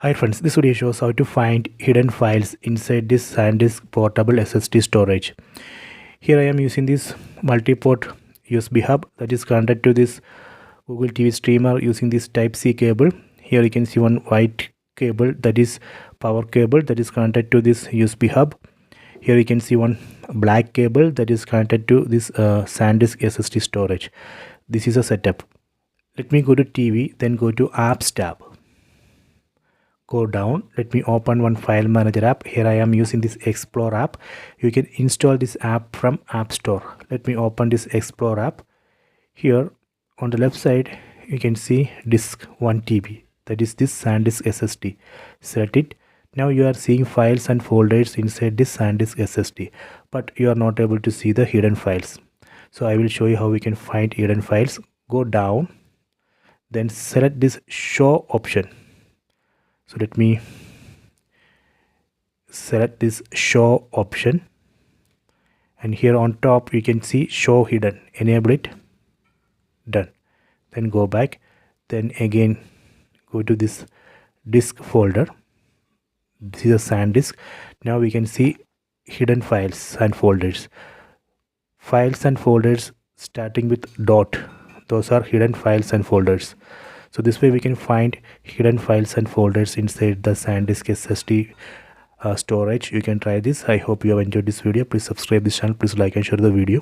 Hi friends, this video shows how to find hidden files inside this SanDisk portable SSD storage. Here I am using this multi-port USB hub that is connected to this Google TV streamer using this Type-C cable. Here you can see one white cable, that is power cable, that is connected to this USB hub. Here you can see one black cable that is connected to this SanDisk SSD storage. This is a setup. Let me go to TV, then go to Apps tab. Go down. Let me open one file manager app. Here I am using this Explore app. You can install this app from App Store. Let me open this Explore app. Here on the left side you can see disk 1 TB, that is this SanDisk SSD. Select it. Now you are seeing files and folders inside this SanDisk SSD, but you are not able to see the hidden files. So I will show you how we can find hidden files. Go down, then select this show option. So let me select this show option, and here on top you can see show hidden. Enable it. Done. Then go back, then again go to this disk folder. This is a SanDisk. Now we can see hidden files and folders. Files and folders starting with dot, those are hidden files and folders. So this way we can find hidden files and folders inside the SanDisk SSD storage. You can try this. I hope you have enjoyed this video. Please subscribe this channel. Please like and share the video.